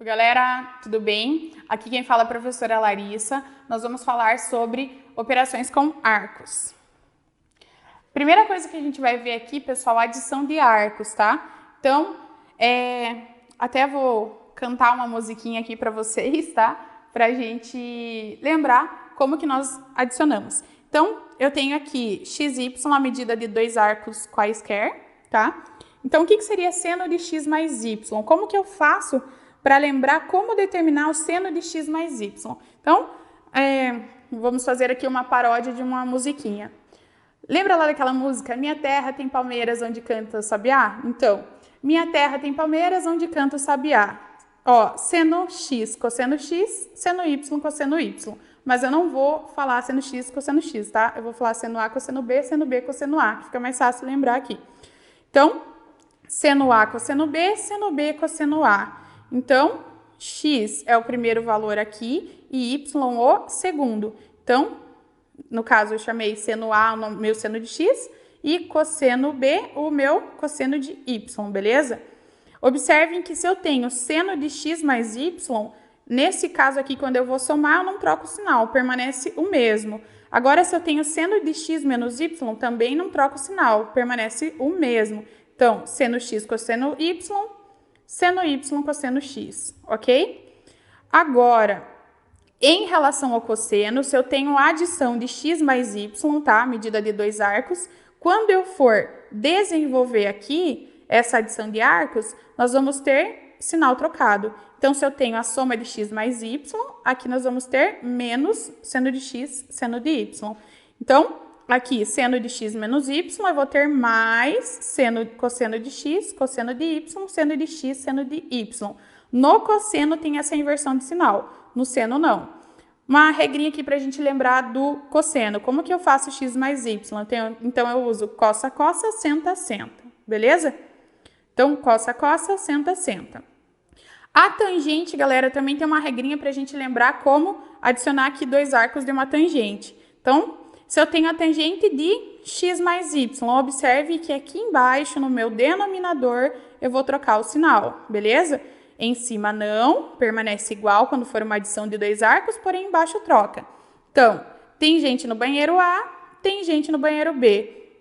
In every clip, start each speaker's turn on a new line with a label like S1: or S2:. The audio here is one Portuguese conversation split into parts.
S1: Oi, galera, tudo bem? Aqui quem fala é a professora Larissa. Nós vamos falar sobre operações com arcos. Primeira coisa que a gente vai ver aqui, pessoal, a adição de arcos, tá? Então, até vou cantar uma musiquinha aqui para vocês, tá? Pra gente lembrar como que nós adicionamos. Então, eu tenho aqui xy, a medida de dois arcos quaisquer, tá? Então, o que seria seno de x mais y? Como que eu faço para lembrar como determinar o seno de x mais y? Então, vamos fazer aqui uma paródia de uma musiquinha. Lembra lá daquela música? Minha terra tem palmeiras onde canta o sabiá? Então, minha terra tem palmeiras onde canta o sabiá. Ó, seno x, cosseno x, seno y, cosseno y. Mas eu não vou falar seno x, cosseno x, tá? Eu vou falar seno a, cosseno b, cosseno a, que fica mais fácil lembrar aqui. Então, seno a, cosseno b, cosseno a. Então, x é o primeiro valor aqui e y o segundo. Então, no caso, eu chamei seno a o meu seno de x e cosseno b o meu cosseno de y, beleza? Observem que se eu tenho seno de x mais y, nesse caso aqui, quando eu vou somar, eu não troco o sinal, permanece o mesmo. Agora, se eu tenho seno de x menos y, também não troco o sinal, permanece o mesmo. Então, seno x cosseno y, seno y cosseno x, ok? Agora, em relação ao cosseno, se eu tenho a adição de x mais y, tá? Medida de dois arcos, quando eu for desenvolver aqui essa adição de arcos, nós vamos ter sinal trocado. Então, se eu tenho a soma de x mais y, aqui nós vamos ter menos seno de x, seno de y. Então, aqui, seno de x menos y, eu vou ter mais cosseno de x, cosseno de y, seno de x, seno de y. No cosseno tem essa inversão de sinal, no seno não. Uma regrinha aqui para a gente lembrar do cosseno. Como que eu faço x mais y? Então, eu uso cossa, cossa, senta, senta. Beleza? Então, cossa, cossa, senta, senta. A tangente, galera, também tem uma regrinha para a gente lembrar como adicionar aqui dois arcos de uma tangente. Então, se eu tenho a tangente de x mais y, observe que aqui embaixo, no meu denominador, eu vou trocar o sinal, beleza? Em cima não, permanece igual quando for uma adição de dois arcos, porém embaixo troca. Então, tem gente no banheiro A, tem gente no banheiro B.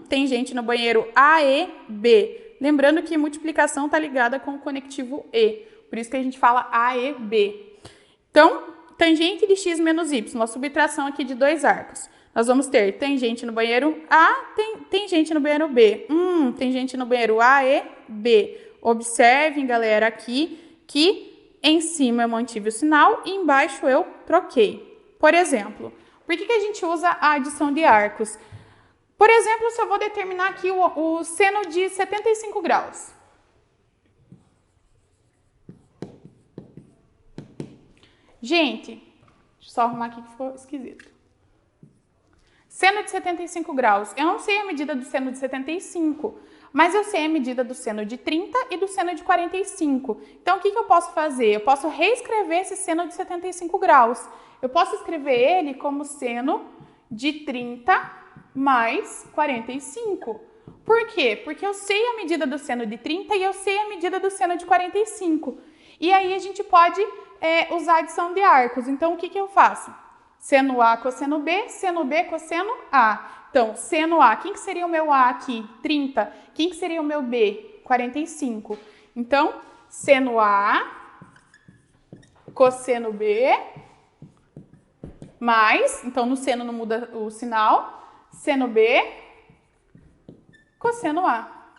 S1: Tem gente no banheiro A e B. Lembrando que multiplicação está ligada com o conectivo E, por isso que a gente fala A e B. Então, tangente de x menos y, uma subtração aqui de dois arcos. Nós vamos ter tangente no banheiro A, tem gente no banheiro B. Tem gente no banheiro A e B. Observem, galera, aqui que em cima eu mantive o sinal e embaixo eu troquei. Por exemplo, por que a gente usa a adição de arcos? Por exemplo, se eu vou determinar aqui o seno de 75 graus. Gente, deixa eu só arrumar aqui que ficou esquisito. Seno de 75 graus. Eu não sei a medida do seno de 75, mas eu sei a medida do seno de 30 e do seno de 45. Então, o que eu posso fazer? Eu posso reescrever esse seno de 75 graus. Eu posso escrever ele como seno de 30 mais 45. Por quê? Porque eu sei a medida do seno de 30 e eu sei a medida do seno de 45. E aí a gente pode usar a adição de arcos. Então, o que eu faço? Seno A, cosseno B, seno B, cosseno A. Então, seno A, quem que seria o meu A aqui? 30. Quem que seria o meu B? 45. Então, seno A, cosseno B, mais, então no seno não muda o sinal, seno B, cosseno A.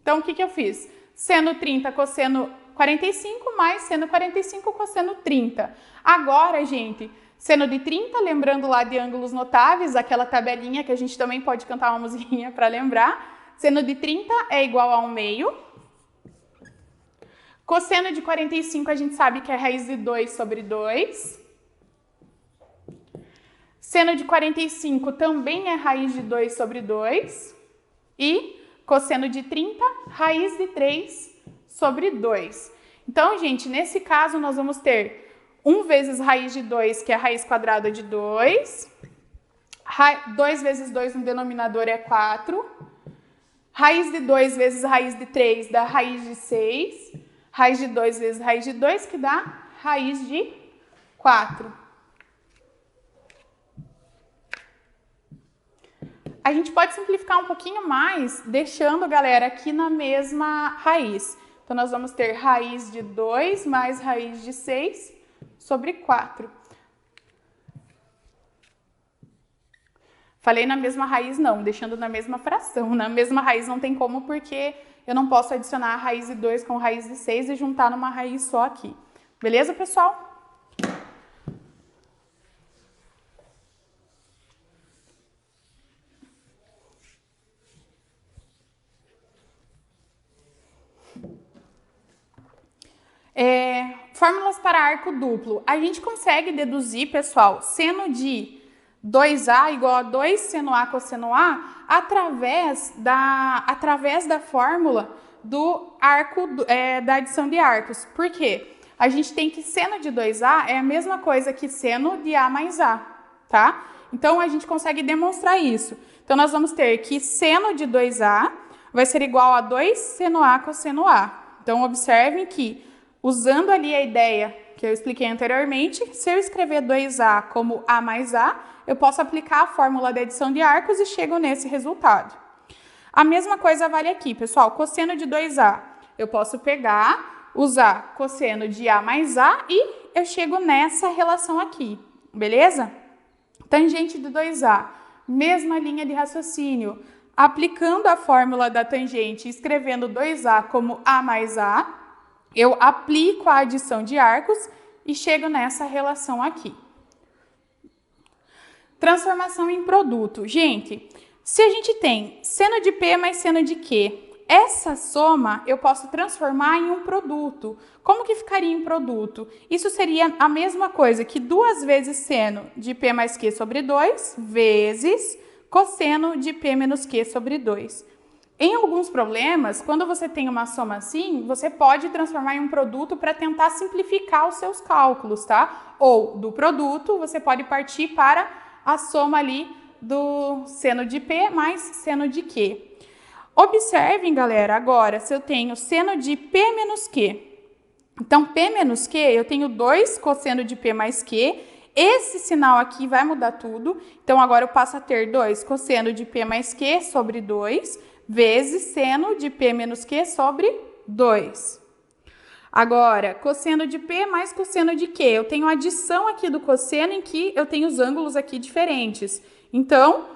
S1: Então, o que eu fiz? Seno 30, cosseno 45, mais seno 45, cosseno 30. Agora, gente, seno de 30, lembrando lá de ângulos notáveis, aquela tabelinha que a gente também pode cantar uma musiquinha para lembrar. Seno de 30 é igual a 1/2. Cosseno de 45, a gente sabe que é raiz de 2 sobre 2. Seno de 45 também é raiz de 2 sobre 2. E cosseno de 30, raiz de 3 sobre 2. Então, gente, nesse caso, nós vamos ter 1 vezes raiz de 2, que é a raiz quadrada de 2. 2 vezes 2 no denominador é 4. Raiz de 2 vezes raiz de 3 dá raiz de 6. Raiz de 2 vezes raiz de 2, que dá raiz de 4. A gente pode simplificar um pouquinho mais, deixando, galera, aqui na mesma raiz. Então, nós vamos ter raiz de 2 mais raiz de 6 sobre 4. Falei na mesma raiz não, deixando na mesma fração. Na mesma raiz não tem como, porque eu não posso adicionar a raiz de 2 com raiz de 6 e juntar numa raiz só aqui. Beleza, pessoal? Fórmulas para arco duplo. A gente consegue deduzir, pessoal, seno de 2A igual a 2 seno A cosseno A através da fórmula do arco, da adição de arcos. Por quê? A gente tem que seno de 2A é a mesma coisa que seno de A mais A, tá? Então, a gente consegue demonstrar isso. Então, nós vamos ter que seno de 2A vai ser igual a 2 seno A cosseno A. Então, observem que, usando ali a ideia que eu expliquei anteriormente, se eu escrever 2A como A mais A, eu posso aplicar a fórmula de adição de arcos e chego nesse resultado. A mesma coisa vale aqui, pessoal. Cosseno de 2A, eu posso pegar, usar cosseno de A mais A e eu chego nessa relação aqui, beleza? Tangente de 2A, mesma linha de raciocínio. Aplicando a fórmula da tangente e escrevendo 2A como A mais A, eu aplico a adição de arcos e chego nessa relação aqui. Transformação em produto. Gente, se a gente tem seno de P mais seno de Q, essa soma eu posso transformar em um produto. Como que ficaria em produto? Isso seria a mesma coisa que 2 vezes seno de P mais Q sobre 2 vezes cosseno de P menos Q sobre 2. Em alguns problemas, quando você tem uma soma assim, você pode transformar em um produto para tentar simplificar os seus cálculos, tá? Ou do produto, você pode partir para a soma ali do seno de P mais seno de Q. Observem, galera, agora, se eu tenho seno de P menos Q. Então, P menos Q, eu tenho 2 cosseno de P mais Q. Esse sinal aqui vai mudar tudo. Então, agora eu passo a ter 2 cosseno de P mais Q sobre 2 vezes seno de P menos Q sobre 2. Agora, cosseno de P mais cosseno de Q. Eu tenho adição aqui do cosseno em que eu tenho os ângulos aqui diferentes. Então,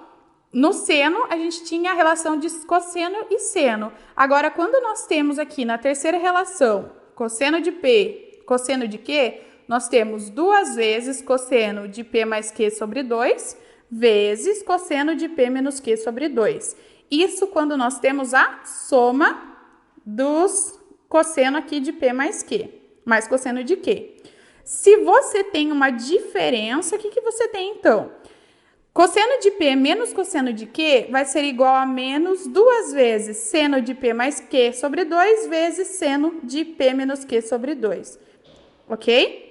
S1: no seno, a gente tinha a relação de cosseno e seno. Agora, quando nós temos aqui na terceira relação, cosseno de P, cosseno de Q, nós temos 2 vezes cosseno de P mais Q sobre 2 vezes cosseno de P menos Q sobre 2. Isso quando nós temos a soma dos cosseno aqui de P mais Q, mais cosseno de Q. Se você tem uma diferença, o que você tem então? Cosseno de P menos cosseno de Q vai ser igual a menos 2 vezes seno de P mais Q sobre 2 vezes seno de P menos Q sobre 2. Ok?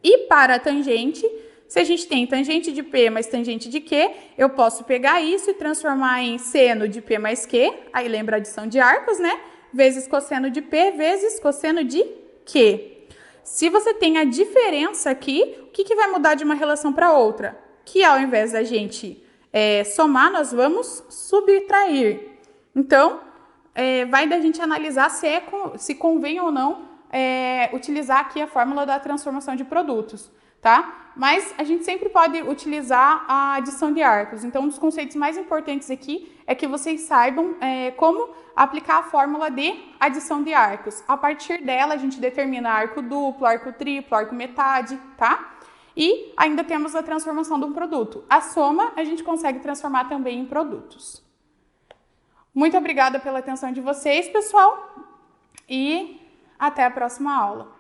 S1: E para a tangente, se a gente tem tangente de P mais tangente de Q, eu posso pegar isso e transformar em seno de P mais Q, aí lembra a adição de arcos, né? Vezes cosseno de P vezes cosseno de Q. Se você tem a diferença aqui, o que vai mudar de uma relação para outra? Que ao invés da gente somar, nós vamos subtrair. Então, vai da gente analisar se convém ou não utilizar aqui a fórmula da transformação de produtos, tá? Mas a gente sempre pode utilizar a adição de arcos. Então, um dos conceitos mais importantes aqui é que vocês saibam como aplicar a fórmula de adição de arcos. A partir dela, a gente determina arco duplo, arco triplo, arco metade, tá? E ainda temos a transformação de um produto. A soma, a gente consegue transformar também em produtos. Muito obrigada pela atenção de vocês, pessoal, e até a próxima aula.